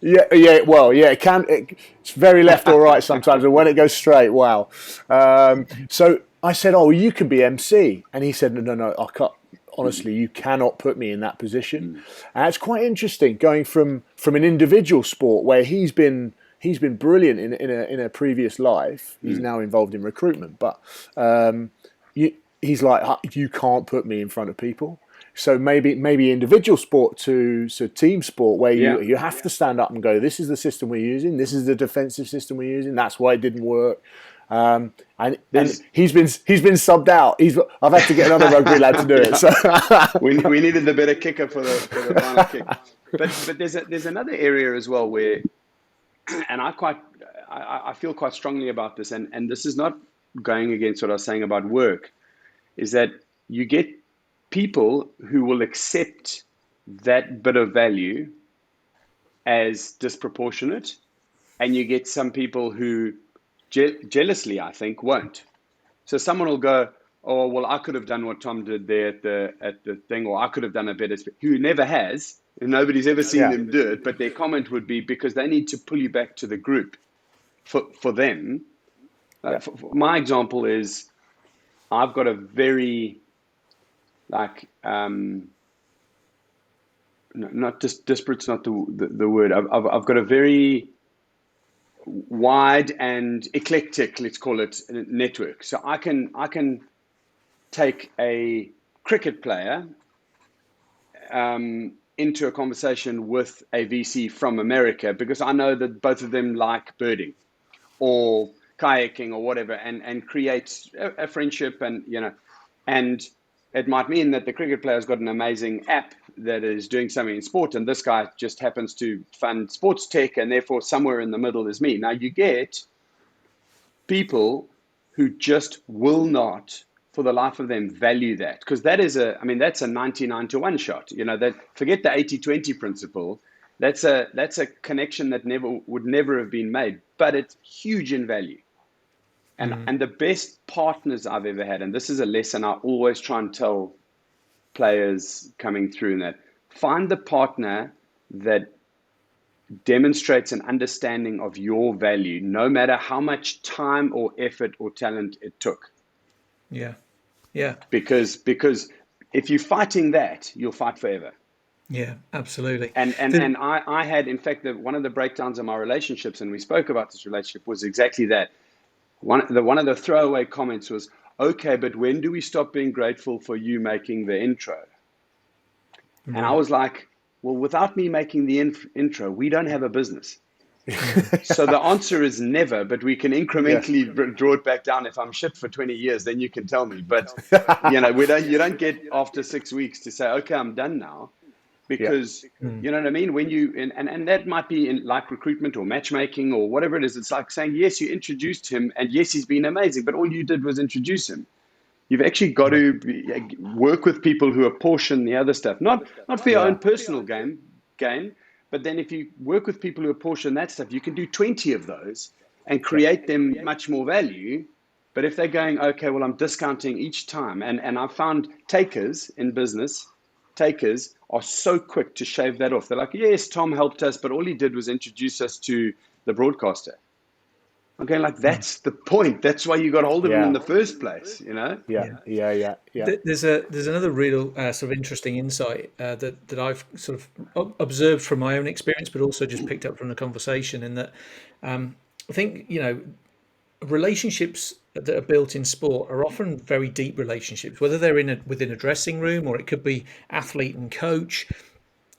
you. Yeah. Well, yeah, it's very left or right sometimes, and when it goes straight, wow. So I said, "Oh, you can be MC," and he said, "No, I can't. Honestly, you cannot put me in that position." And it's quite interesting going from an individual sport where he's been brilliant in a previous life. He's now involved in recruitment, but he's like, "You can't put me in front of people." So maybe individual sport to team sport where you have to stand up and go, "This is the system we're using. This is the defensive system we're using. That's why it didn't work." And he's been subbed out. I've had to get another rugby lad to do it. So we needed the better kicker for the final kick. But there's another area as well where, and I feel quite strongly about this, and this is not going against what I was saying about work, is that you get people who will accept that bit of value as disproportionate, and you get some people who jealously, I think, won't. So someone will go, "Oh, well, I could have done what Tom did there at the thing, or I could have done a better," who never has, and nobody's ever seen them do it, but their comment would be because they need to pull you back to the group for them. My example is, I've got a very, not just disparate's not the word. I've got a very wide and eclectic, let's call it, network. So I can take a cricket player into a conversation with a VC from America because I know that both of them like birding or kayaking or whatever, and create a friendship, and it might mean that the cricket player's got an amazing app that is doing something in sport, and this guy just happens to fund sports tech, and therefore somewhere in the middle is me. Now you get people who just will not, for the life of them, value that, because that's a 99 to 1 shot. That, forget the 80-20 principle. That's a connection that would never have been made, but it's huge in value. And the best partners I've ever had, and this is a lesson I always try and tell players coming through, in that find the partner that demonstrates an understanding of your value, no matter how much time or effort or talent it took. Yeah. Because if you're fighting that, you'll fight forever. Yeah, absolutely. And I had, in fact, one of the breakdowns of my relationships, and we spoke about this relationship, was exactly that. One of the throwaway comments was, okay, but when do we stop being grateful for you making the intro? And I was like, well, without me making the intro, we don't have a business. So the answer is never, but we can incrementally draw it back down. If I'm shit for 20 years, then you can tell me. But you don't get after 6 weeks to say, okay, I'm done now. Because you know what I mean? When you and that might be in like recruitment or matchmaking or whatever it is, it's like saying, yes, you introduced him and yes, he's been amazing, but all you did was introduce him. You've actually got to work with people who apportion the other stuff, not for your own personal gain, but then if you work with people who apportion that stuff, you can do 20 of those and create them much more value. But if they're going, okay, well, I'm discounting each time, and I've found takers in business, takers are so quick to shave that off. They're like, yes, Tom helped us, but all he did was introduce us to the broadcaster. Okay, like that's the point. That's why you got hold of him in the first place, you know? Yeah. There's another real sort of interesting insight that I've sort of observed from my own experience, but also just picked up from the conversation. In that, I think relationships that are built in sport are often very deep relationships, whether they're within a dressing room or it could be athlete and coach.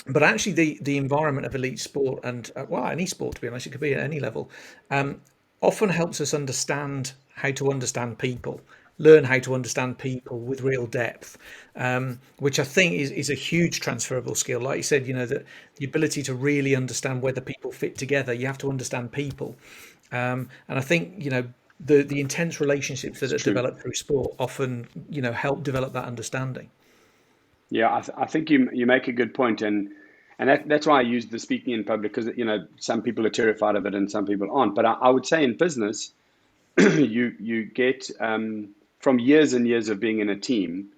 But actually, the environment of elite sport and any sport, to be honest, it could be at any level, often helps us understand how to understand people, learn how to understand people with real depth, which I think is a huge transferable skill. Like you said, that the ability to really understand whether people fit together, you have to understand people. And I think, the intense relationships that are developed through sport often, help develop that understanding. Yeah, I think you make a good point, and that's why I use the speaking in public, because some people are terrified of it and some people aren't. But I would say in business, you get from years and years of being in a team,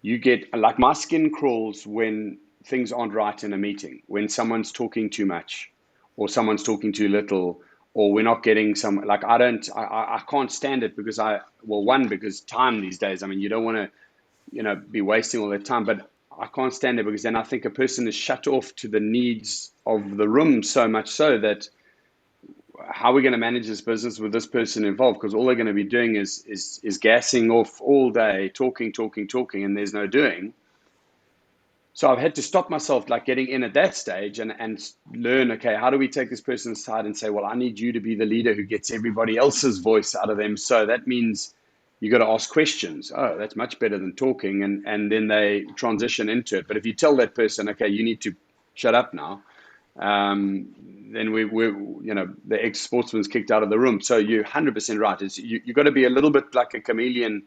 you get like my skin crawls when things aren't right in a meeting, when someone's talking too much, or someone's talking too little, or we're not getting some like I can't stand it because because time these days. I mean, you don't want to be wasting all that time, but I can't stand it because then I think a person is shut off to the needs of the room so much so that how are we going to manage this business with this person involved? Because all they're going to be doing is gassing off all day, talking, and there's no doing. So I've had to stop myself like getting in at that stage and learn, okay, how do we take this person aside and say, well, I need you to be the leader who gets everybody else's voice out of them. So that means you got to ask questions. Oh, that's much better than talking. And then they transition into it. But if you tell that person, okay, you need to shut up now, then the ex-sportsman's kicked out of the room. So you're 100% right. You got to be a little bit like a chameleon,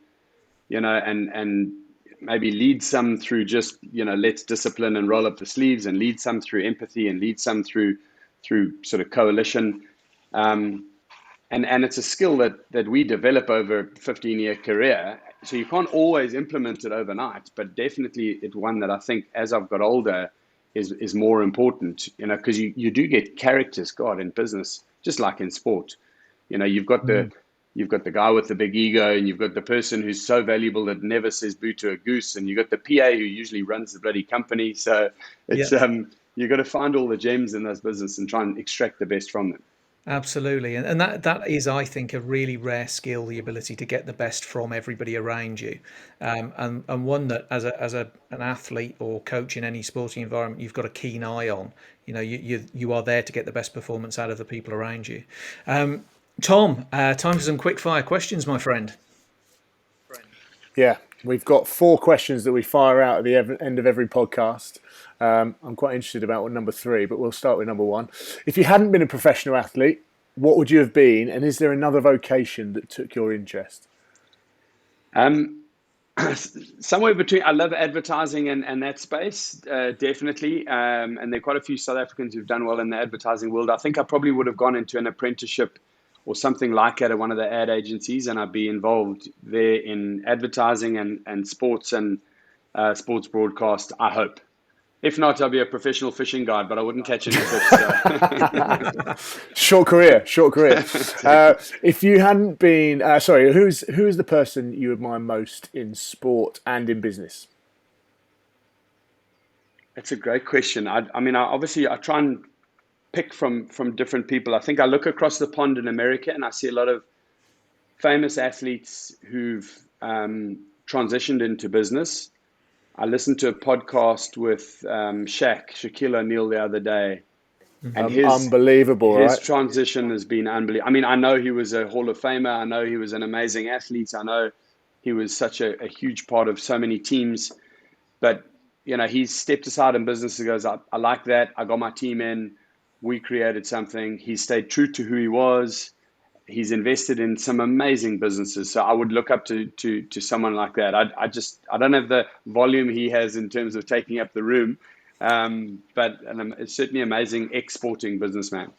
and maybe lead some through just, let's discipline and roll up the sleeves, and lead some through empathy, and lead some through sort of coalition. And it's a skill that we develop over a 15-year career. So you can't always implement it overnight, but definitely it's one that I think as I've got older is more important, because you do get characters, God, in business, just like in sport. You've got the guy with the big ego, and you've got the person who's so valuable that never says boo to a goose, and you've got the PA who usually runs the bloody company. So it's you've got to find all the gems in those business and try and extract the best from them. Absolutely. And that is, I think, a really rare skill, the ability to get the best from everybody around you. And one that as an athlete or coach in any sporting environment, you've got a keen eye on. You are there to get the best performance out of the people around you. Tom, time for some quick fire questions, my friend. Yeah, we've got 4 questions that we fire out at the end of every podcast. I'm quite interested about number 3, but we'll start with number 1. If you hadn't been a professional athlete, what would you have been? And is there another vocation that took your interest? Somewhere between, I love advertising and that space, definitely. And there are quite a few South Africans who've done well in the advertising world. I think I probably would have gone into an apprenticeship or something like that at one of the ad agencies, and I'd be involved there in advertising and sports and sports broadcast, I hope. If not, I'll be a professional fishing guide, but I wouldn't catch any fish. So. Short career. If you hadn't been, who is the person you admire most in sport and in business? It's a great question. I mean, obviously I try and pick from different people. I think I look across the pond in America and I see a lot of famous athletes who've transitioned into business. I listened to a podcast with Shaquille O'Neal the other day, and Unbelievable, his right? transition has been unbelievable. I mean, I know he was a Hall of Famer. I know he was an amazing athlete. I know he was such a huge part of so many teams. But, he's stepped aside in business and goes, I like that. I got my team in. We created something. He stayed true to who he was. He's invested in some amazing businesses. So I would look up to someone like that. I don't have the volume he has in terms of taking up the room. But it's certainly amazing exporting businessman.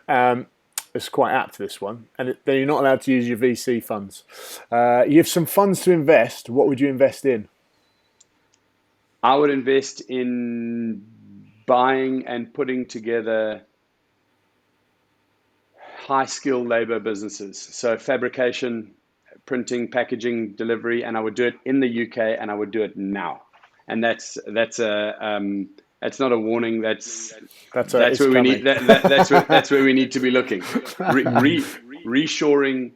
It's quite apt to this one, and you're not allowed to use your VC funds. You have some funds to invest. What would you invest in? I would invest in buying and putting together high-skilled labor businesses. So fabrication, printing, packaging, delivery, and I would do it in the UK, and I would do it now. And that's not a warning. That's where we need. That's where we need to be looking. Reshoring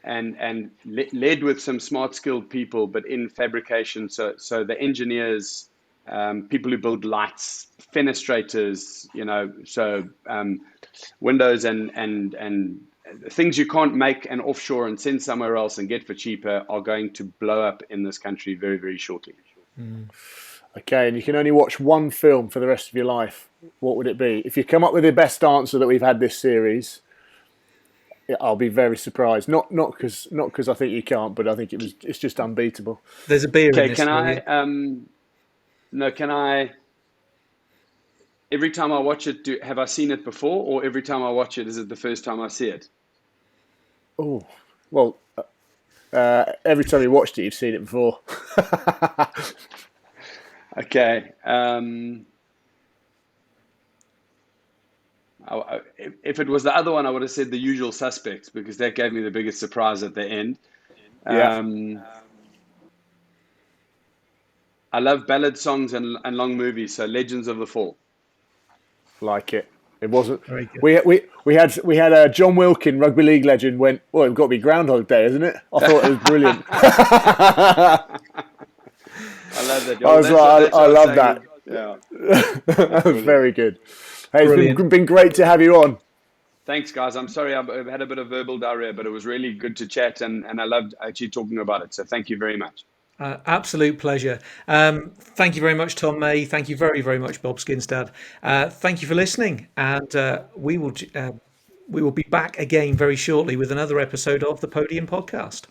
and led with some smart skilled people, but in fabrication. So the engineers, people who build lights, fenestrators, windows and things you can't make and offshore and send somewhere else and get for cheaper are going to blow up in this country very, very shortly. Okay, and you can only watch one film for the rest of your life. What would it be? If you come up with the best answer that we've had this series, I'll be very surprised. Not because I think you can't, but I think it's just unbeatable. There's a beer in this. Can I? Every time I watch it, have I seen it before, or every time I watch it, is it the first time I see it? Oh, well, every time you watched it, you've seen it before. Okay. If it was the other one, I would have said The Usual Suspects, because that gave me the biggest surprise at the end. Yeah. I love ballad songs and long movies, so Legends of the Fall. Like it. It wasn't. Very good. We had John Wilkin, rugby league legend, went, well, it's got to be Groundhog Day, isn't it? I thought it was brilliant. I love that. I love that. Yeah. Very good. Hey, Brilliant. it's been great to have you on. Thanks, guys. I'm sorry I've had a bit of verbal diarrhea, but it was really good to chat, and I loved actually talking about it. So thank you very much. Absolute pleasure. Thank you very much, Tom May. Thank you very, very much, Bob Skinstad. Thank you for listening, and we will be back again very shortly with another episode of the Podium Podcast.